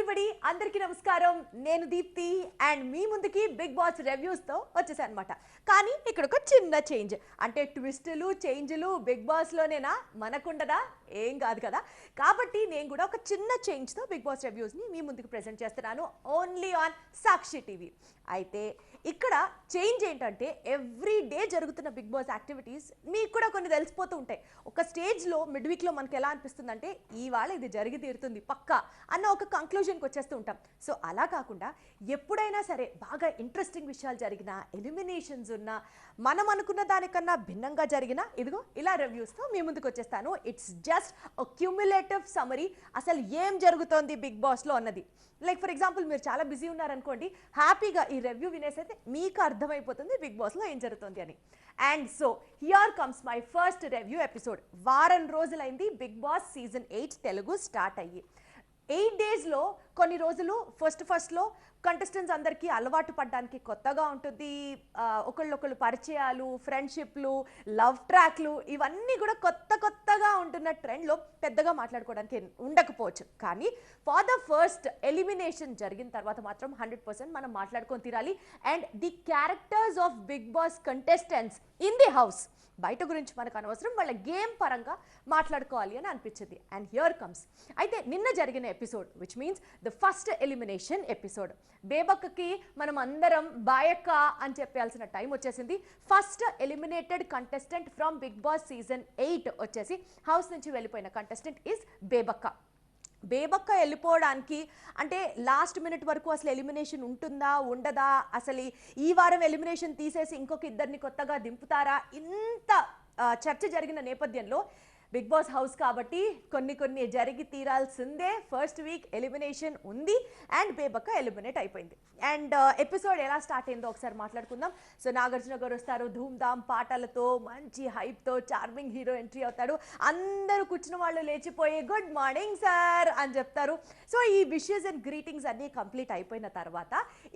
Everybody అందరికీ నమస్కారం. నేను దీప్తి అండ్ మీ ముందుకి బిగ్ బాస్ రివ్యూస్ తో వచ్చేసాను అన్నమాట. కానీ ఇక్కడ ఒక చిన్న చేంజ్, అంటే ట్విస్టులు చేంజ్లు బిగ్ బాస్ లోనేనా, మనకుండదా? ఏం కాదు కదా. కాబట్టి నేను కూడా ఒక చిన్న చేంజ్ తో బిగ్ బాస్ రివ్యూస్ ని మీ ముందుకు ప్రెజెంట్ చేస్తున్నాను, ఓన్లీ ఆన్ సాక్షి టీవీ. అయితే ఇక్కడ చేంజ్ ఏంటంటే ఎవ్రీ డే జరుగుతున్న బిగ్ బాస్ యాక్టివిటీస్ మీకు కూడా కొన్ని తెలిసిపోతూ ఉంటాయి. ఒక స్టేజ్లో మిడ్ వీక్లో మనకి ఎలా అనిపిస్తుంది అంటే ఇవాళ ఇది జరిగి తీరుతుంది పక్కా అన్న ఒక కంక్లూజన్కి వచ్చేస్తూ ఉంటాం. సో అలా కాకుండా ఎప్పుడైనా సరే బాగా ఇంట్రెస్టింగ్ విషయాలు జరిగినా, ఎలిమినేషన్స్ ఉన్నా, మనం అనుకున్న దానికన్నా భిన్నంగా జరిగినా ఇదిగో ఇలా రివ్యూస్తో మీ ముందుకు వచ్చేస్తాను. ఇట్స్ జస్ట్ క్యూములేటివ్ సమరీ, అసలు ఏం జరుగుతోంది బిగ్ బాస్లో అన్నది. లైక్ ఫర్ ఎగ్జాంపుల్ మీరు చాలా బిజీ ఉన్నారనుకోండి, హ్యాపీగా ఈ రివ్యూ వినేసైతే మీకు అర్థమైపోతుంది బిగ్ బాస్లో ఏం జరుగుతుంది అని. And so here comes my first review episode. వారం రోజులైంది Bigg Boss season 8 Telugu start అయ్యి. 8 డేస్లో కొన్ని రోజులు ఫస్ట్లో కంటెస్టెంట్స్ అందరికీ అలవాటు పడడానికి కొత్తగా ఉంటుంది. ఒకళ్ళొకళ్ళు పరిచయాలు, ఫ్రెండ్షిప్లు, లవ్ ట్రాక్లు ఇవన్నీ కూడా కొత్తగా ఉంటున్న ట్రెండ్లో పెద్దగా మాట్లాడుకోవడానికి ఉండకపోవచ్చు. కానీ ఫర్ ద ఫస్ట్ ఎలిమినేషన్ జరిగిన తర్వాత మాత్రం 100% మనం మాట్లాడుకొని తీరాలి. And the characters of Bigg Boss contestants in the house, బయట గురించి మనకు అనవసరం, వాళ్ళ గేమ్ పరంగా మాట్లాడుకోవాలి అని అనిపించింది. And here comes. అయితే నిన్న జరిగిన episode which means the first elimination episode. బేబక్కకి మనం అందరం బాయక్క అని చెప్పాల్సిన టైం వచ్చేసింది. First eliminated contestant from Bigg Boss season 8 వచ్చేసి హౌస్ నుంచి వెళ్ళిపోయిన కంటెస్టెంట్ ఈజ్ బేబక్క. బేబక్క వెళ్ళిపోవడానికి అంటే లాస్ట్ మినిట్ వరకు అసలు ఎలిమినేషన్ ఉంటుందా ఉండదా, అసలు ఈ వారం ఎలిమినేషన్ తీసేసి ఇంకొక ఇద్దరిని కొత్తగా దింపుతారా, ఇంత చర్చ జరిగిన నేపథ్యంలో బిగ్ బాస్ హౌస్ కాబట్టి కొన్ని జరిగి తీరాల్సిందే. ఫస్ట్ వీక్ ఎలిమినేషన్ ఉంది అండ్ బేబక్క ఎలిమినేట్ అయిపోయింది. అండ్ ఎపిసోడ్ ఎలా స్టార్ట్ అయిందో ఒకసారి మాట్లాడుకుందాం. సో నాగార్జున గారు వస్తారు, ధూమ్ ధామ్ పాటలతో, మంచి హైప్తో, చార్మింగ్ హీరో ఎంట్రీ అవుతాడు. అందరూ కూర్చున్న వాళ్ళు లేచిపోయి గుడ్ మార్నింగ్ సార్ అని చెప్తారు. సో ఈ విషెస్ అండ్ గ్రీటింగ్స్ అన్నీ కంప్లీట్ అయిపోయిన తర్వాత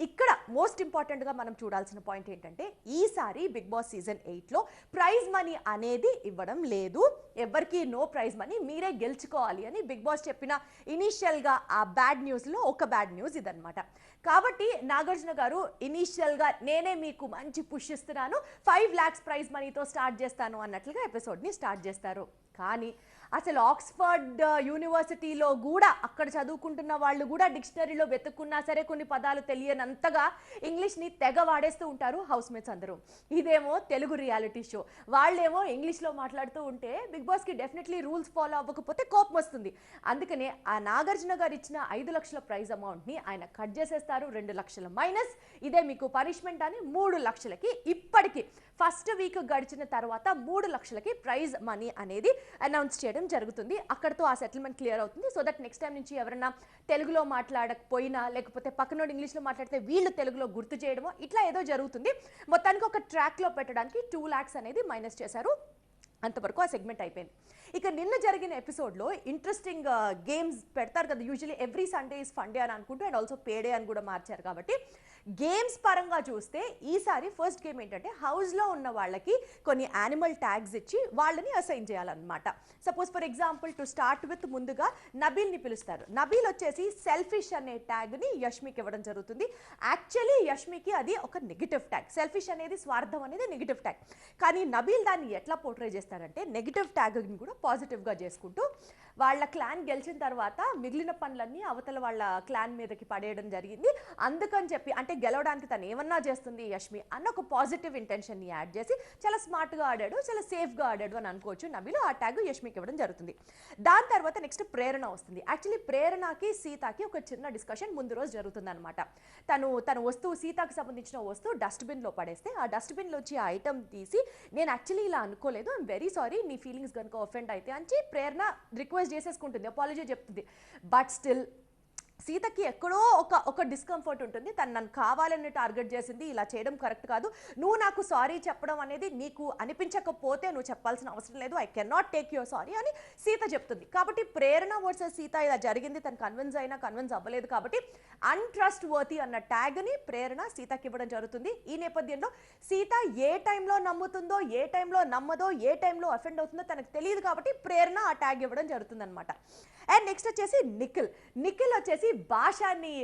ఇక్కడ మోస్ట్ ఇంపార్టెంట్గా మనం చూడాల్సిన పాయింట్ ఏంటంటే ఈసారి బిగ్ బాస్ సీజన్ 8లో ప్రైజ్ మనీ అనేది ఇవ్వడం లేదు. ఎవరికి నో ప్రైజ్ మనీ, మీరే గెలుచుకోవాలి అని బిగ్ బాస్ చెప్పిన ఇనీషియల్గా ఆ బ్యాడ్ న్యూస్లో ఒక బ్యాడ్ న్యూస్ ఇదనమాట. కాబట్టి నాగార్జున గారు ఇనీషియల్గా నేనే మీకు మంచి పుష్ ఇస్తున్నాను, 5 lakhs ప్రైజ్ మనీతో స్టార్ట్ చేస్తాను అన్నట్లుగా ఎపిసోడ్ని స్టార్ట్ చేస్తారు. కానీ అసలు ఆక్స్ఫర్డ్ యూనివర్సిటీలో కూడా అక్కడ చదువుకుంటున్న వాళ్ళు కూడా డిక్షనరీలో వెతుక్కున్నా సరే కొన్ని పదాలు తెలియనంతగా ఇంగ్లీష్ని తెగ వాడేస్తూ ఉంటారు హౌస్ మేట్స్ అందరూ. ఇదేమో తెలుగు రియాలిటీ షో, వాళ్ళేమో ఇంగ్లీష్లో మాట్లాడుతూ ఉంటే బిగ్ బాస్కి డెఫినెట్లీ రూల్స్ ఫాలో అవ్వకపోతే కోపం వస్తుంది. అందుకనే ఆ నాగార్జున గారు ఇచ్చిన 5 లక్షల ప్రైజ్ అమౌంట్ని ఆయన కట్ చేసేస్తారు. 2 లక్షల మైనస్, ఇదే మీకు పనిష్మెంట్ అని 3 లక్షలకి ఇప్పటికీ ఫస్ట్ వీక్ గడిచిన తర్వాత 3 లక్షలకి ప్రైజ్ మనీ అనేది అనౌన్స్ చేయడం జరుగుతుంది. అక్కడతో ఆ సెటిల్మెంట్ క్లియర్ అవుతుంది. సో దట్ నెక్స్ట్ టైం నుంచి ఎవరైనా తెలుగులో మాట్లాడకపోయినా, లేకపోతే పక్కనోడు ఇంగ్లీష్లో మాట్లాడితే వీళ్ళు తెలుగులో గుర్తు చేయడమో ఇట్లా ఏదో జరుగుతుంది. మొత్తానికి ఒక ట్రాక్లో పెట్టడానికి 2 lakhs అనేది మైనస్ చేశారు. అంతవరకు ఆ సెగ్మెంట్ అయిపోయింది. ఇక నిన్న జరిగిన ఎపిసోడ్లో ఇంట్రెస్టింగ్ గేమ్స్ పెడతారు కదా, usually every Sunday is funday అని అనుకుంటూ అండ్ ఆల్సో పేడే అని కూడా మార్చారు. కాబట్టి గేమ్స్ పరంగా చూస్తే ఈసారి ఫస్ట్ గేమ్ ఏంటంటే హౌస్లో ఉన్న వాళ్ళకి కొన్ని యానిమల్ ట్యాగ్స్ ఇచ్చి వాళ్ళని అసైన్ చేయాలన్నమాట. Suppose for example to start with ముందుగా నబీల్ని పిలుస్తారు. నబీల్ వచ్చేసి సెల్ఫిష్ అనే ట్యాగ్ని యష్మికి ఇవ్వడం జరుగుతుంది. యాక్చువల్లీ యష్మికి అది ఒక నెగిటివ్ ట్యాగ్. సెల్ఫిష్ అనేది, స్వార్థం అనేది నెగిటివ్ ట్యాగ్. కానీ నబీల్ దాన్ని ఎట్లా పోర్ట్రే చేస్తాడంటే నెగిటివ్ ట్యాగ్ని కూడా పాజిటివ్గా చేసుకుంటూ వాళ్ళ క్లాన్ గెలిచిన తర్వాత మిగిలిన పనులన్నీ అవతల వాళ్ళ క్లాన్ మీదకి పడేయడం జరిగింది. అందుకని చెప్పి అంటే గెలవడానికి తను ఏమన్నా చేస్తుంది యష్మి అన్న ఒక పాజిటివ్ ఇంటెన్షన్ని యాడ్ చేసి చాలా స్మార్ట్గా ఆడాడు, చాలా సేఫ్గా ఆడాడు అని అనుకోవచ్చు నబీలు. ఆ ట్యాగ్ యష్మికి ఇవ్వడం జరుగుతుంది. దాని తర్వాత నెక్స్ట్ ప్రేరణ వస్తుంది. యాక్చువల్లీ ప్రేరణకి సీతకి ఒక చిన్న డిస్కషన్ ముందు రోజు జరుగుతుంది అనమాట. తన వస్తువు, సీతకి సంబంధించిన వస్తువు డస్ట్బిన్లో పడేస్తే ఆ డస్ట్బిన్లోంచి ఆ ఐటమ్ తీసి నేను యాక్చువల్లీ ఇలా అనుకోలేదు, ఐఎమ్ వెరీ సారీ, నీ ఫీలింగ్స్ కనుక ఒఫెండ్ అయితే అని ప్రేరణ రిక్వెస్ట్ చేసేసుకుంటుంది, అపాలజీ చెప్తుంది. బట్ స్టిల్ సీతకి ఎక్కడో ఒక డిస్కంఫర్ట్ ఉంటుంది. తను నన్ను కావాలని టార్గెట్ చేసింది, ఇలా చేయడం కరెక్ట్ కాదు, నువ్వు నాకు సారీ చెప్పడం అనేది నీకు అనిపించకపోతే నువ్వు చెప్పాల్సిన అవసరం లేదు, I can not take your sorry అని సీత చెప్తుంది. కాబట్టి ప్రేరణ వర్సెస్ సీత ఇలా జరిగింది, తను కన్విన్స్ అవ్వలేదు కాబట్టి అన్ట్రస్ట్ వర్తీ అన్న ట్యాగ్ని ప్రేరణ సీతకి ఇవ్వడం జరుగుతుంది. ఈ నేపథ్యంలో సీత ఏ టైంలో నమ్ముతుందో, ఏ టైంలో నమ్మదో, ఏ టైంలో అఫెండ్ అవుతుందో తనకు తెలియదు కాబట్టి ప్రేరణ ఆ ట్యాగ్ ఇవ్వడం జరుగుతుంది అనమాట. అండ్ నెక్స్ట్ వచ్చేసి నిఖిల్ వచ్చేసి వచ్చేసి భాషాన్ని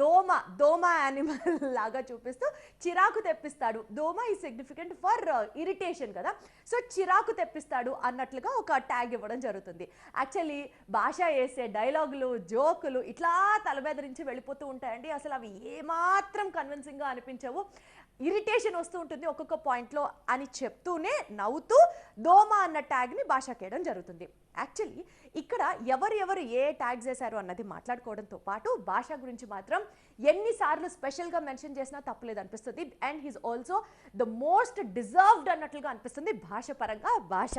దోమ దోమ యానిమల్ లాగా చూపిస్తూ చిరాకు తెప్పిస్తాడు. దోమ ఈ సిగ్నిఫికెంట్ ఫర్ ఇరిటేషన్ కదా, సో చిరాకు తెప్పిస్తాడు అన్నట్లుగా ఒక ట్యాగ్ ఇవ్వడం జరుగుతుంది. యాక్చువల్లీ భాష వేసే డైలాగులు జోకులు ఇట్లా తలబెదిరించి వెళ్ళిపోతూ ఉంటాయండి. అసలు అవి ఏమాత్రం కన్విన్సింగ్గా అనిపించవు, ఇరిటేషన్ వస్తూ ఉంటుంది ఒక్కొక్క పాయింట్లో అని చెప్తూనే నవ్వుతూ దోమ అన్న ట్యాగ్ని భాషకేయడం జరుగుతుంది. యాక్చువల్లీ ఇక్కడ ఎవరు ఏ ట్యాగ్స్ వేశారు అన్నది మాట్లాడుకోవడంతో పాటు భాష గురించి మాత్రం ఎన్నిసార్లు స్పెషల్గా మెన్షన్ చేసినా తప్పలేదు అనిపిస్తుంది. And he's also the most deserved అన్నట్లుగా అనిపిస్తుంది భాష పరంగా. భాష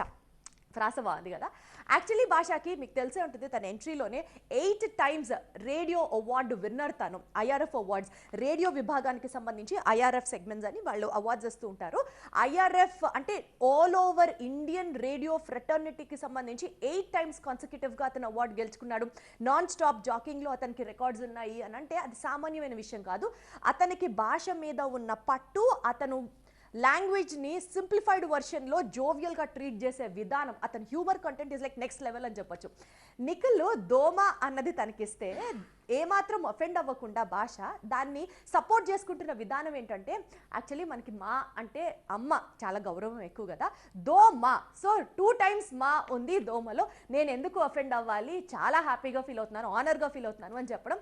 ఫ్రాస బాగుంది కదా. యాక్చువల్లీ భాషకి మీకు తెలిసే ఉంటుంది, తన ఎంట్రీలోనే 8 times రేడియో అవార్డు విన్నర్. తను ఐఆర్ఎఫ్ అవార్డ్స్, రేడియో విభాగానికి సంబంధించి ఐఆర్ఎఫ్ సెగ్మెంట్స్ అని వాళ్ళు అవార్డ్స్ ఇస్తూ ఉంటారు. ఐఆర్ఎఫ్ అంటే ఆల్ ఓవర్ ఇండియన్ రేడియో ఫ్రెటర్నిటీకి సంబంధించి 8 times కాన్సిక్యూటివ్గా అతను అవార్డు గెలుచుకున్నాడు. నాన్ స్టాప్ జాకింగ్లో అతనికి రికార్డ్స్ ఉన్నాయి అని అంటే అది సామాన్యమైన విషయం కాదు. అతనికి భాష మీద ఉన్న పట్టు, అతను లాంగ్వేజ్ని సింప్లిఫైడ్ వర్షన్లో జోవియల్గా ట్రీట్ చేసే విధానం, అతని humour content is like next level అని చెప్పొచ్చు. నిఖిల్ దోమ అన్నది తనకిస్తే ఏమాత్రం అఫెండ్ అవ్వకుండా భాష దాన్ని సపోర్ట్ చేసుకుంటున్న విధానం ఏంటంటే, యాక్చువల్లీ మనకి మా అంటే అమ్మ చాలా గౌరవం ఎక్కువ కదా, దోమ, సో 2 times మా ఉంది దోమలో, నేను ఎందుకు అఫెండ్ అవ్వాలి, చాలా హ్యాపీగా ఫీల్ అవుతున్నాను, ఆనర్గా ఫీల్ అవుతున్నాను అని చెప్పడం.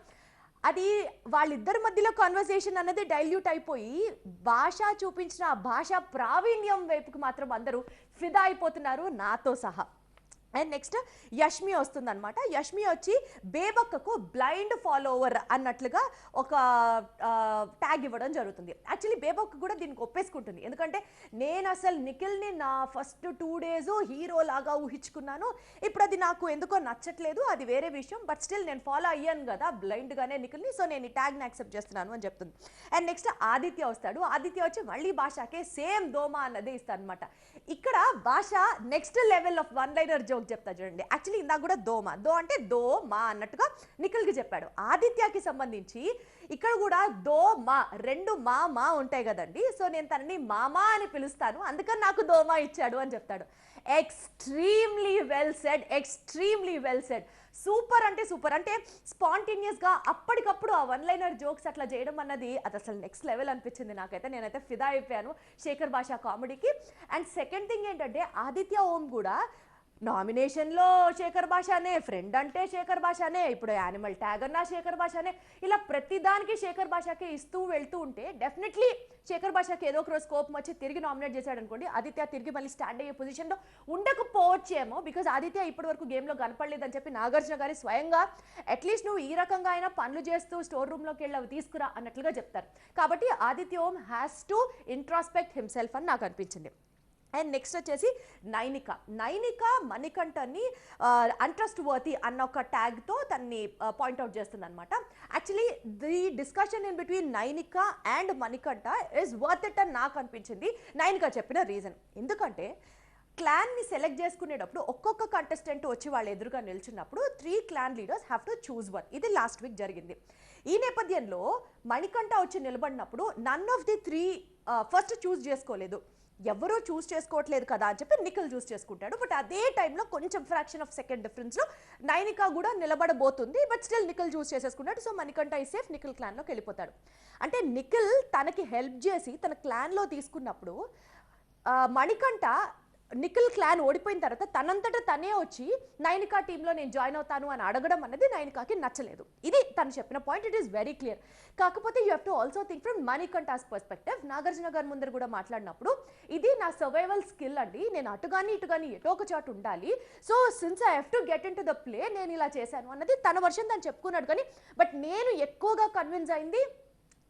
అది వాళ్ళిద్దరి మధ్యలో కాన్వర్సేషన్ అన్నది డైల్యూట్ అయిపోయి భాష చూపించిన ఆ భాష ప్రావీణ్యం వైపుకి మాత్రం అందరూ ఫిదా అయిపోతున్నారు, నాతో సహా. అండ్ నెక్స్ట్ యష్మి వస్తుందన్నమాట. యష్మి వచ్చి బేబక్కకు బ్లైండ్ ఫాలోవర్ అన్నట్లుగా ఒక ట్యాగ్ ఇవ్వడం జరుగుతుంది. యాక్చువల్లీ బేబక్క కూడా దీనికి ఒప్పేసుకుంటుంది, ఎందుకంటే నేను అసలు నిఖిల్ని నా ఫస్ట్ 2 days హీరో లాగా ఊహించుకున్నాను, ఇప్పుడు అది నాకు ఎందుకో నచ్చట్లేదు, అది వేరే విషయం, బట్ స్టిల్ నేను ఫాలో అయ్యాను కదా బ్లైండ్గానే నిఖిల్ని, సో నేను ఈ ట్యాగ్ని యాక్సెప్ట్ చేస్తున్నాను అని చెప్తుంది. అండ్ నెక్స్ట్ ఆదిత్య వస్తాడు. ఆదిత్య వచ్చి మళ్ళీ భాషకే సేమ్ దోమ అన్నదే ఇస్తాడు అనమాట. ఇక్కడ భాష next level of one liner joke చెప్తా చూడండి. యాక్చువల్లీ ఇందాక కూడా దోమ దో అంటే దో మా అన్నట్టుగా నిఖిల్కి చెప్పాడు. ఆదిత్యకి సంబంధించి ఇక్కడ కూడా దో మా 2 మా ఉంటాయి కదండి, సో నేను తనని మామా అని పిలుస్తాను, అందుకని నాకు దోమ ఇచ్చాడు అని చెప్తాడు. Extremely well said, extremely well said. Super అంటే సూపర్. అంటే స్పాంటేనియస్గా అప్పటికప్పుడు ఆ వన్ లైనర్ జోక్స్ అట్లా చేయడం అన్నది అది అసలు నెక్స్ట్ లెవెల్ అనిపించింది నాకైతే. నేనైతే ఫిదా అయిపోయాను శేఖర్ భాష కామెడీకి. అండ్ సెకండ్ థింగ్ ఏంటంటే ఆదిత్య ఓం కూడా నామినేషన్లో శేఖర్ భాషనే, ఫ్రెండ్ అంటే శేఖర్ భాషనే, ఇప్పుడు యానిమల్ ట్యాగ్ అన్నా శేఖర్ భాషనే, ఇలా ప్రతిదానికి శేఖర్ భాషకే ఇస్తూ వెళ్తూ ఉంటే డెఫినెట్లీ శేఖర్ భాషకి ఏదో ఒక రోజు కోపం వచ్చి తిరిగి నామినేట్ చేశాడు అనుకోండి, ఆదిత్య తిరిగి మళ్ళీ స్టాండ్ అయ్యే పొజిషన్లో ఉండకపోవచ్చేమో. బికాజ్ ఆదిత్య ఇప్పటి వరకు గేమ్లో కనపడలేదని చెప్పి నాగార్జున గారి స్వయంగా అట్లీస్ట్ నువ్వు ఈ రకంగా అయినా పనులు చేస్తూ స్టోర్ రూమ్లోకి వెళ్ళి అవి తీసుకురా అన్నట్లుగా చెప్తారు. కాబట్టి ఆదిత్య ఓం హ్యాస్ టు ఇంట్రాస్పెక్ట్ హిమ్సెల్ఫ్ అని నాకు అనిపించింది. అండ్ నెక్స్ట్ వచ్చేసి నైనిక మణికంఠని అన్ట్రస్ట్ వర్తి అన్న ఒక ట్యాగ్తో తన్ని పాయింట్అవుట్ చేస్తుంది అనమాట. Actually the discussion in between Nainika and Manikanta is worth it అని నాకు అనిపించింది నైనిక చెప్పిన రీజన్. ఎందుకంటే క్లాన్ని సెలెక్ట్ చేసుకునేటప్పుడు ఒక్కొక్క కంటెస్టెంట్ వచ్చి వాళ్ళు ఎదురుగా నిల్చున్నప్పుడు 3 clan leaders have to choose one. ఇది లాస్ట్ వీక్ జరిగింది. ఈ నేపథ్యంలో మణికంఠ వచ్చి నిలబడినప్పుడు నన్ ఆఫ్ ది 3 ఫస్ట్ చూస్ చేసుకోలేదు, ఎవరూ చూస్ చేసుకోవట్లేదు కదా అని చెప్పి నిఖిల్ చూస్ చేసుకుంటాడు. బట్ అదే టైంలో కొంచెం ఫ్రాక్షన్ ఆఫ్ సెకండ్ డిఫరెన్స్లో నైనిక కూడా నిలబడబోతుంది, బట్ స్టిల్ నిఖిల్ చూస్ చేసేసుకుంటాడు. సో మణికంఠ ఈ సేఫ్, నిఖిల్ క్లాన్లోకి వెళ్ళిపోతాడు. అంటే నిఖిల్ తనకి హెల్ప్ చేసి తన క్లాన్లో తీసుకున్నప్పుడు మణికంఠ నిఖిల్ క్లాన్ ఓడిపోయిన తర్వాత తనంతటా తనే వచ్చి నైనికా టీంలో నేను జాయిన్ అవుతాను అని అడగడం అన్నది నైనికాకి నచ్చలేదు. ఇది తను చెప్పిన point, it is very clear. కాకపోతే you have to also think from Manikanta's perspective. Nagarjuna గారి ముందర కూడా మాట్లాడినప్పుడు ఇది నా సర్వైవల్ స్కిల్ అండి, నేను అటుగాని ఇటుగాని ఎటో ఒక చోటు ఉండాలి, so since I have to get in to the play నేను ఇలా చేశాను అన్నది తన వర్షన్ తను చెప్పుకున్నాడు. కానీ బట్ నేను ఎక్కువగా కన్విన్స్ అయింది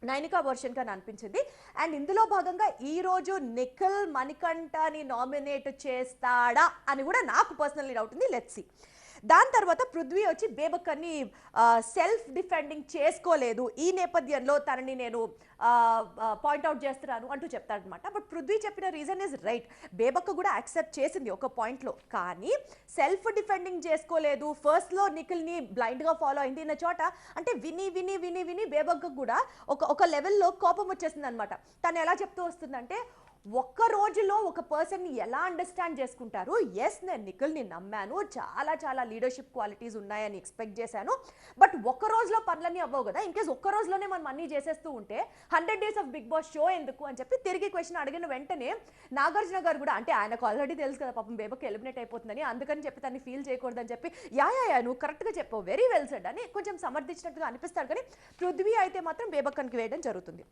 నైనికా వర్షన్ అని అనిపించింది. అండ్ ఇందులో భాగంగా ఈరోజు నిఖిల్ మణికంఠని నామినేట్ చేస్తాడా అని కూడా నాకు పర్సనల్లీ డౌట్ ఉంది. Let's see. దాని తర్వాత పృథ్వీ వచ్చి బేబక్కని సెల్ఫ్ డిఫెండింగ్ చేసుకోలేదు, ఈ నేపథ్యంలో తనని నేను పాయింట్అవుట్ చేస్తున్నాను అంటూ చెప్తాడనమాట. బట్ పృథ్వీ చెప్పిన రీజన్ ఇస్ రైట్, బేబక్క కూడా యాక్సెప్ట్ చేసింది ఒక పాయింట్లో, కానీ సెల్ఫ్ డిఫెండింగ్ చేసుకోలేదు, ఫస్ట్లో నిఖిల్ని బ్లైండ్గా ఫాలో అయింది అన్న చోట అంటే విని విని విని విని బేబక్క కూడా ఒక లెవెల్లో కోపం వచ్చేసింది అనమాట. తను ఎలా చెప్తూ వస్తుందంటే ఒక్క రోజులో ఒక పర్సన్ని ఎలా అండర్స్టాండ్ చేసుకుంటారు. ఎస్, నేను నిఖిల్ని నమ్మాను, చాలా చాలా లీడర్షిప్ క్వాలిటీస్ ఉన్నాయని ఎక్స్పెక్ట్ చేశాను. బట్ ఒక్క రోజులో పనులన్నీ అవ్వవు కదా. ఇన్ కేస్ ఒక్క రోజులోనే మనం అన్నీ చేసేస్తూ ఉంటే 100 days of Bigg Boss show ఎందుకు అని చెప్పి తిరిగి క్వశ్చన్ అడిగిన వెంటనే నాగార్జున గారు కూడా, అంటే ఆయనకు ఆల్రెడీ తెలుసు కదా పాపం బేబకి ఎలిమినేట్ అయిపోతుందని, అందుకని చెప్పి తన్ని ఫీల్ చేయకూడదని చెప్పి యా నువ్వు కరెక్ట్గా చెప్పావు, వెరీ వెల్ సెడ్ అని కొంచెం సమర్థించినట్టుగా అనిపిస్తాడు. కానీ పృథ్వీ అయితే మాత్రం బేబక్కనికి వేయడం జరుగుతుంది.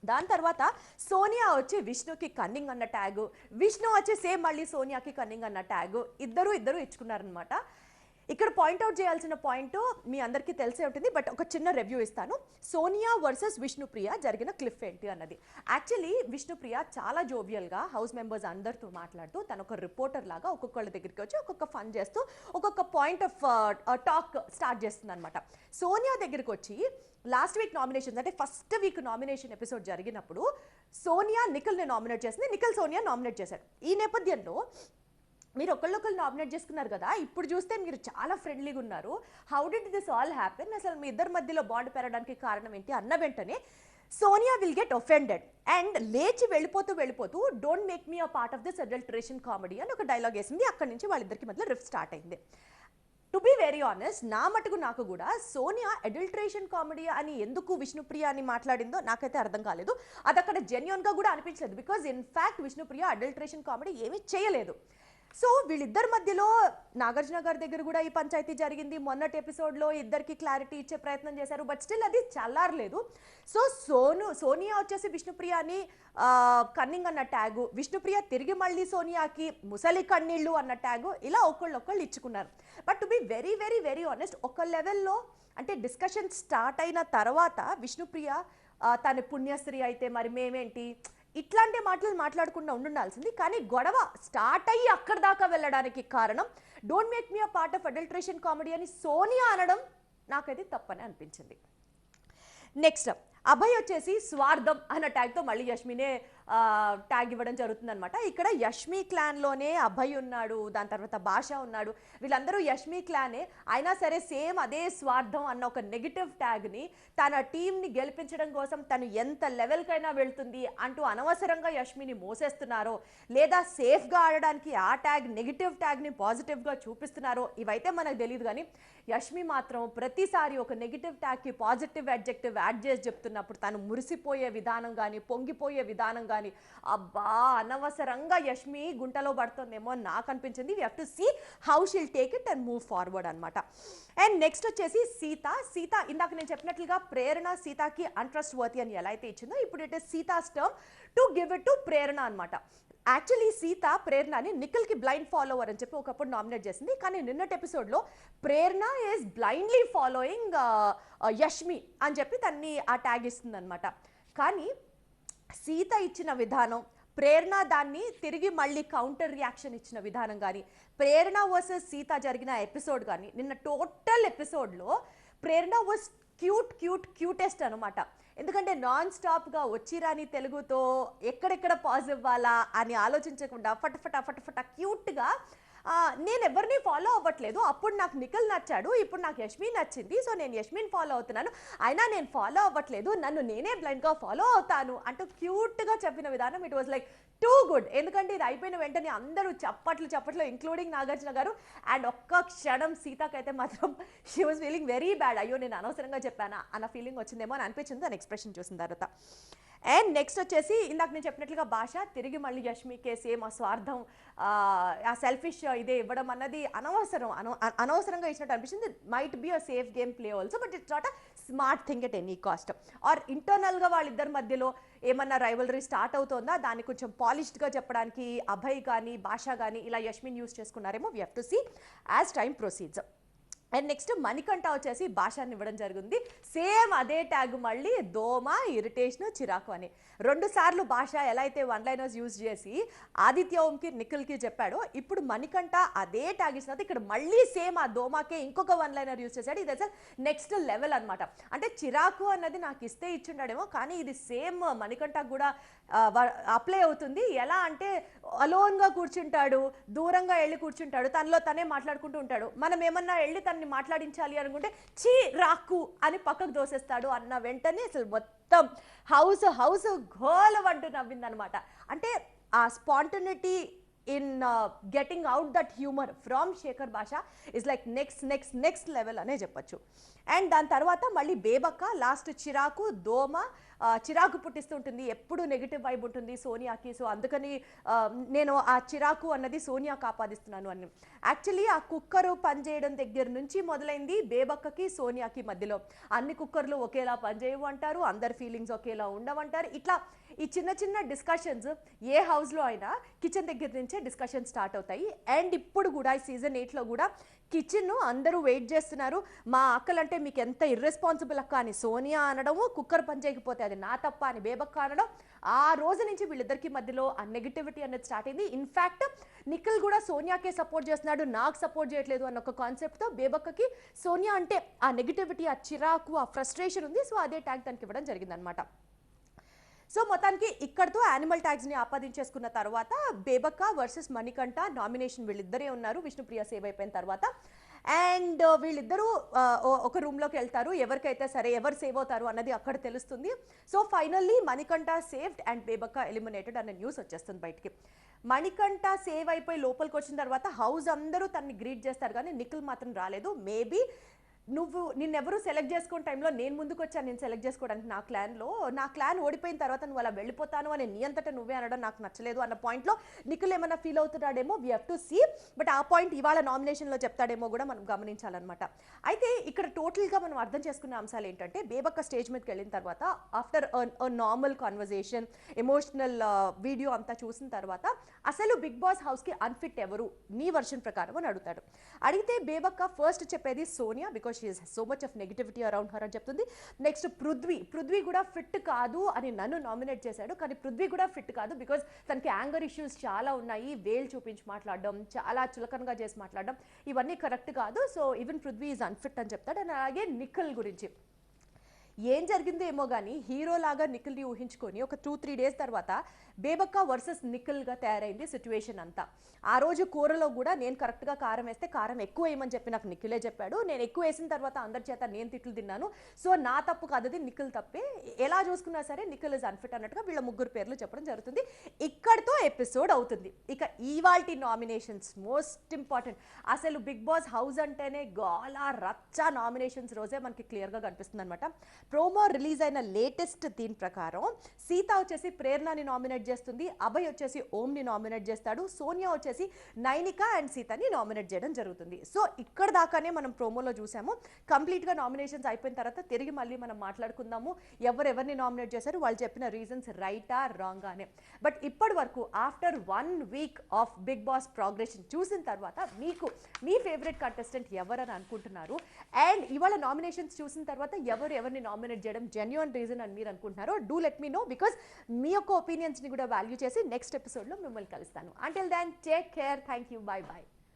దాని తర్వాత సోనియా వచ్చి విష్ణుకి కన్నింగ్ అన్న ట్యాగు, విష్ణు వచ్చి సేమ్ మళ్ళీ సోనియాకి కన్నింగ్ అన్న ట్యాగు, ఇద్దరు ఇచ్చుకున్నారనమాట. ఇక్కడ పాయింట్అవుట్ చేయాల్సిన పాయింట్ మీ అందరికీ తెలిసే ఉంటుంది, బట్ ఒక చిన్న రివ్యూ ఇస్తాను. సోనియా వర్సెస్ విష్ణుప్రియ జరిగిన క్లిఫ్ ఏంటి అన్నది. యాక్చువల్లీ విష్ణుప్రియ చాలా జోవియల్గా హౌస్ మెంబర్స్ అందరితో మాట్లాడుతూ తను ఒక రిపోర్టర్ లాగా ఒక్కొక్కళ్ళ దగ్గరికి వచ్చి ఒక్కొక్క ఫన్ చేస్తూ ఒక్కొక్క పాయింట్ ఆఫ్ టాక్ స్టార్ట్ చేస్తుంది అనమాట. సోనియా దగ్గరికి వచ్చి లాస్ట్ వీక్ నామినేషన్స్, అంటే ఫస్ట్ వీక్ నామినేషన్ ఎపిసోడ్ జరిగినప్పుడు సోనియా నిఖిల్ని నామినేట్ చేసింది, నిఖిల్ సోనియా నామినేట్ చేశారు. ఈ నేపథ్యంలో మీరు ఒకళ్ళొకళ్ళు నామినేట్ చేసుకున్నారు కదా, ఇప్పుడు చూస్తే మీరు చాలా ఫ్రెండ్లీగా ఉన్నారు, how did this all happen, అసలు మీ ఇద్దరి మధ్యలో బాండ్ పెరగడానికి కారణం ఏంటి అన్న వెంటనే Sonia will get offended and లేచి వెళ్ళిపోతూ don't make me a part of this adulteration comedy అని ఒక డైలాగ్ వేసింది. అక్కడి నుంచి వాళ్ళిద్దరికి మధ్యలో రిఫ్ స్టార్ట్ అయింది. టు బీ వెరీ ఆనెస్ట్, నా మటుకు నాకు కూడా సోనియా అడల్టరేషన్ కామెడీ అని ఎందుకు విష్ణుప్రియ అని మాట్లాడిందో నాకైతే అర్థం కాలేదు. అది అక్కడ జెన్యున్గా కూడా అనిపించలేదు. Because in fact Vishnupriya adulteration comedy ఏమీ చేయలేదు. సో వీళ్ళిద్దరి మధ్యలో నాగార్జున గారి దగ్గర కూడా ఈ పంచాయతీ జరిగింది. మొన్నటి ఎపిసోడ్లో ఇద్దరికి క్లారిటీ ఇచ్చే ప్రయత్నం చేశారు, బట్ స్టిల్ అది చల్లారలేదు. సో సోనియా వచ్చేసి విష్ణుప్రియని కన్నింగ్ అన్న ట్యాగు, విష్ణుప్రియ తిరిగి మళ్ళీ సోనియాకి ముసలి కన్నీళ్ళు అన్న ట్యాగు, ఇలా ఒకళ్ళు ఇచ్చుకున్నారు. But to be very very very honest, ఒక లెవెల్లో అంటే డిస్కషన్ స్టార్ట్ అయిన తర్వాత విష్ణుప్రియ తన పుణ్యశ్రీ అయితే మరి మేమేంటి ఇట్లాంటి మాటలు మాట్లాడకుండా ఉండాల్సింది. కానీ గొడవ స్టార్ట్ అయ్యి అక్కడి దాకా వెళ్ళడానికి కారణం don't make me a part of adulteration comedy అని సోనియా అనడం నాకైతే తప్పని అనిపించింది. నెక్స్ట్ అభయ్ వచ్చేసి స్వార్థం అన్న ట్యాగ్తో మళ్ళీ యష్మినే ట్యాగ్ ఇవ్వడం జరుగుతుంది అనమాట. ఇక్కడ యష్మి క్లాన్లోనే అభయ్ ఉన్నాడు, దాని తర్వాత భాష ఉన్నాడు, వీళ్ళందరూ యష్మి క్లానే. అయినా సరే సేమ్ అదే స్వార్థం అన్న ఒక నెగిటివ్ ట్యాగ్ని తన టీంని గెలిపించడం కోసం తను ఎంత లెవెల్కైనా వెళ్తుంది అంటూ అనవసరంగా యష్మిని మోసేస్తున్నారో, లేదా సేఫ్గా ఆడడానికి ఆ ట్యాగ్ నెగిటివ్ ట్యాగ్ని పాజిటివ్గా చూపిస్తున్నారో ఇవైతే మనకు తెలియదు. కానీ యష్మి మాత్రం ప్రతిసారి ఒక నెగిటివ్ ట్యాగ్కి పాజిటివ్ అడ్జెక్టివ్ యాడ్ చేసి చెప్తున్నప్పుడు తను మురిసిపోయే విధానం కానీ పొంగిపోయే విధానం కానీ అబ్బా అనవసరంగా యష్మి గుంటలో పడుతుందేమో నాకు అనిపించింది. We have to see how she'll take it and move forward అనమాట. అండ్ నెక్స్ట్ వచ్చేసి సీత ఇందాక నేను చెప్పినట్లుగా ప్రేరణ సీతకి అన్ట్రస్ట్ వర్తి అని ఎలా అయితే ఇచ్చిందో ఇప్పుడు it is Seetha's term to give it to Prerana అనమాట. యాక్చువల్లీ సీత ప్రేరణని నిఖిల్కి బ్లైండ్ ఫాలోవర్ అని చెప్పి ఒకప్పుడు నామినేట్ చేసింది. కానీ నిన్నటి ఎపిసోడ్లో Prerana is blindly following Yashmi అని చెప్పి తన్ని ఆ ట్యాగ్ ఇస్తుంది అనమాట. కానీ సీత ఇచ్చిన విధానం, ప్రేరణ దాన్ని తిరిగి మళ్ళీ కౌంటర్ రియాక్షన్ ఇచ్చిన విధానం కానీ, ప్రేరణ వర్సెస్ సీత జరిగిన ఎపిసోడ్ కానీ నిన్న టోటల్ ఎపిసోడ్లో ప్రేరణ వాజ్ క్యూటెస్ట్ అనమాట. ఎందుకంటే నాన్ స్టాప్గా వచ్చిరాని తెలుగుతో ఎక్కడెక్కడ పాజ్ ఇవ్వాలా అని ఆలోచించకుండా ఫటఫట క్యూట్గా నేను ఎవరిని ఫాలో అవ్వట్లేదు, అప్పుడు నాకు నిఖిల్ నచ్చాడు, ఇప్పుడు నాకు యష్మి నచ్చింది, సో నేను యష్మిని ఫాలో అవుతున్నాను, అయినా నేను ఫాలో అవ్వట్లేదు, నన్ను నేనే బ్లైండ్గా ఫాలో అవుతాను అంటూ క్యూట్గా చెప్పిన విధానం it was like too good. ఎందుకంటే ఇది అయిపోయిన వెంటనే అందరూ చప్పట్లు ఇంక్లూడింగ్ నాగార్జున గారు. అండ్ ఒక్క క్షణం సీతకైతే మాత్రం she was feeling very bad, అయ్యో నేను అనవసరంగా చెప్పానా అన్న ఫీలింగ్ వచ్చిందేమో అని అనిపించింది దాని ఎక్స్ప్రెషన్ చూసిన తర్వాత. అండ్ నెక్స్ట్ వచ్చేసి ఇందాక నేను చెప్పినట్లుగా భాష తిరిగి మళ్ళీ యష్మికే సేమ్ ఆ స్వార్థం ఆ సెల్ఫిష్ ఇదే ఇవ్వడం అన్నది అనవసరంగా ఇచ్చినట్టు అనిపించింది. Might be a safe game play also, but it's not a smart thing at any cost. Or ఇంటర్నల్గా వాళ్ళిద్దరి మధ్యలో ఏమన్నా రైవలరీ స్టార్ట్ అవుతుందా దాన్ని కొంచెం పాలిష్డ్గా చెప్పడానికి అభయ్ కానీ భాష కానీ ఇలా యష్మిని యూజ్ చేసుకున్నారేమో. We have to see as time proceeds. And next Manikanta వచ్చేసి భాషని ఇవ్వడం జరిగింది. సేమ్ అదే ట్యాగ్ మళ్ళీ దోమ, ఇరిటేషన్, చిరాకు అని 2 సార్లు భాష ఎలా అయితే వన్ లైనర్స్ యూజ్ చేసి ఆదిత్య ఓంకి నిఖిల్కి చెప్పాడో ఇప్పుడు మణికంఠ అదే ట్యాగ్ ఇచ్చినది ఇక్కడ మళ్ళీ సేమ్ ఆ దోమాకే ఇంకొక వన్ లైనర్ యూజ్ చేశాడు. ఇది అసలు నెక్స్ట్ లెవెల్ అనమాట. అంటే చిరాకు అన్నది నాకు ఇస్తే ఇచ్చిండాడేమో కానీ ఇది సేమ్ మణికంఠకు కూడా అప్లై అవుతుంది. ఎలా అంటే అలోన్గా కూర్చుంటాడు, దూరంగా వెళ్ళి కూర్చుంటాడు, తనలో తనే మాట్లాడుకుంటూ ఉంటాడు. మనం ఏమన్నా వెళ్ళి తన నన్ను మాట్లాడించాలి అనుకుంటే చీ రాకు అని పక్కకు దోసేస్తాడు అన్న వెంటనే అసలు మొత్తం హౌస్ ఘోలమంటూ నవ్విందనమాట. అంటే ఆ spontaneity in getting out that humour from Shekar Basha is like next level అనే చెప్పొచ్చు. అండ్ దాని తర్వాత మళ్ళీ బేబక్క లాస్ట్ చిరాకు దోమ చిరాకు పుట్టిస్తుంటుంది, ఎప్పుడు నెగిటివ్ వైబ్ ఉంటుంది సోనియాకి. సో అందుకని నేను ఆ చిరాకు అన్నది సోనియాకి ఆపాదిస్తున్నాను అని. యాక్చువల్లీ ఆ కుక్కరు పనిచేయడం దగ్గర నుంచి మొదలైంది బేబక్కకి సోనియాకి మధ్యలో. అన్ని కుక్కర్లు ఒకేలా పనిచేయవు అంటారు, అందరి ఫీలింగ్స్ ఒకేలా ఉండవంటారు. ఇట్లా ఈ చిన్న డిస్కషన్స్ ఏ హౌస్లో అయినా కిచెన్ దగ్గర నుంచే డిస్కషన్ స్టార్ట్ అవుతాయి. అండ్ ఇప్పుడు కూడా ఈ సీజన్ 8లో కూడా కిచెన్ అందరూ వెయిట్ చేస్తున్నారు. మా అక్కలంటే మీకు ఎంత ఇర్రెస్పాన్సిబుల్ అక్క అని సోనియా అనడము, కుక్కర్ పని చేయకపోతే అది నా తప్ప అని బేబక్క అనడం. ఆ రోజు నుంచి వీళ్ళిద్దరికి మధ్యలో ఆ నెగిటివిటీ అనేది స్టార్ట్ అయింది. ఇన్ఫ్యాక్ట్ నిఖిల్ కూడా సోనియాకే సపోర్ట్ చేస్తున్నాడు, నాకు సపోర్ట్ చేయట్లేదు అన్న ఒక కాన్సెప్ట్తో బేబక్కకి సోనియా అంటే ఆ నెగిటివిటీ, ఆ చిరాకు, ఆ ఫ్రస్ట్రేషన్ ఉంది. సో అదే ట్యాగ్ తనకి ఇవ్వడం జరిగిందనమాట. సో మొత్తానికి ఇక్కడతో యానిమల్ ట్యాగ్స్ని ఆపాదించేసుకున్న తర్వాత బేబక్క వర్సెస్ మణికంఠ నామినేషన్ వీళ్ళిద్దరే ఉన్నారు విష్ణుప్రియ సేవ్ అయిపోయిన తర్వాత. అండ్ వీళ్ళిద్దరూ ఒక రూమ్లోకి వెళ్తారు. ఎవరికైతే సరే ఎవరు సేవ్ అవుతారు అన్నది అక్కడ తెలుస్తుంది. So finally Manikanta saved and Bebakka eliminated అన్న న్యూస్ వచ్చేస్తుంది బయటికి. మణికంఠ సేవ్ అయిపోయి లోపలికి వచ్చిన తర్వాత హౌస్ అందరూ తనని గ్రీట్ చేస్తారు, కానీ నిఖిల్ మాత్రం రాలేదు. మేబీ నిన్నెవరు సెలెక్ట్ చేసుకున్న టైంలో నేను ముందుకు వచ్చాను నేను సెలెక్ట్ చేసుకోవడానికి నా క్లాన్ ఓడిపోయిన తర్వాత నువ్వు అలా వెళ్ళిపోతాను అని నీ అంతటా నువ్వే అనడం నాకు నచ్చలేదు అన్న పాయింట్లో నిఖిల్ ఏమైనా ఫీల్ అవుతున్నాడేమో, we have to see. But ఆ పాయింట్ ఇవాళ నామినేషన్లో చెప్తాడేమో కూడా మనం గమనించాలన్నమాట. అయితే ఇక్కడ టోటల్గా మనం అర్థం చేసుకున్న అంశాలు ఏంటంటే బేబక్క స్టేజ్ మీదకి వెళ్ళిన తర్వాత after normal conversation emotional video అంతా చూసిన తర్వాత అసలు బిగ్ బాస్ హౌస్కి అన్ఫిట్ ఎవరు నీ వర్షన్ ప్రకారం అని అడుగుతాడు. అడిగితే బేబక్క ఫస్ట్ చెప్పేది Sonia, because she is so much of negativity around her అని చెప్తుంది. నెక్స్ట్ పృథ్వీ కూడా ఫిట్ కాదు అని నన్ను నామినేట్ చేశాడు, కానీ పృథ్వీ కూడా ఫిట్ కాదు బికాజ్ తనకి యాంగర్ ఇష్యూస్ చాలా ఉన్నాయి, వేలు చూపించి మాట్లాడడం, చాలా చులకనగా చేసి మాట్లాడడం, ఇవన్నీ కరెక్ట్ కాదు. So even Prithvi is unfit అని చెప్తాడు. అండ్ అలాగే నిఖిల్ గురించి ఏం జరిగిందో ఏమో కానీ హీరోలాగా నిఖిల్ని ఊహించుకొని ఒక 2-3 డేస్ తర్వాత బేబక్క వర్సెస్ నిఖిల్గా తయారైంది సిచ్యువేషన్ అంతా. ఆ రోజు కూరలో కూడా నేను కరెక్ట్గా కారం వేస్తే కారం ఎక్కువ వేయమని చెప్పి నాకు నిఖిలే చెప్పాడు. నేను ఎక్కువ వేసిన తర్వాత అందరి చేత నేను తిట్లు తిన్నాను. సో నా తప్పు కాదు, అది నిఖిల్ తప్పే. ఎలా చూసుకున్నా సరే నిఖిల్ ఇస్ అన్ఫిట్ అన్నట్టుగా వీళ్ళ ముగ్గురు పేర్లు చెప్పడం జరుగుతుంది. ఇక్కడితో ఎపిసోడ్ అవుతుంది. ఇక ఇవాల్టి నామినేషన్స్ మోస్ట్ ఇంపార్టెంట్. అసలు బిగ్ బాస్ హౌస్ అంటేనే గోలా రచ్చ నామినేషన్స్ రోజే మనకి క్లియర్గా కనిపిస్తుంది అనమాట. ప్రోమో రిలీజ్ అయిన లేటెస్ట్ దీని ప్రకారం సీత వచ్చేసి ప్రేరణని నామినేట్ చేస్తుంది, అభయ్ వచ్చేసి ఓంని నామినేట్ చేస్తాడు, సోనియా వచ్చేసి నైనిక అండ్ సీతని నామినేట్ చేయడం జరుగుతుంది. సో ఇక్కడ దాకానే మనం ప్రోమోలో చూసాము. కంప్లీట్గా నామినేషన్స్ అయిపోయిన తర్వాత తిరిగి మళ్ళీ మనం మాట్లాడుకుందాము ఎవరెవరిని నామినేట్ చేశారు, వాళ్ళు చెప్పిన రీజన్స్ రైటా రాంగా అనే. బట్ ఇప్పటి వరకు after 1 week of Bigg Boss progression చూసిన తర్వాత మీకు మీ ఫేవరెట్ కంటెస్టెంట్ ఎవరని అనుకుంటున్నారు? అండ్ ఇవాళ నామినేషన్స్ చూసిన తర్వాత ఎవరిని నామినేట్ చేయడం జెన్యూన్ రీజన్ అని మీరు అనుకుంటున్నారో do let me know, because మీ యొక్క ఒపీనియన్స్ని కూడా వాల్యూ చేసి నెక్స్ట్ ఎపిసోడ్లో మిమ్మల్ని కలుస్తాను. Until then take care, thank you, bye by.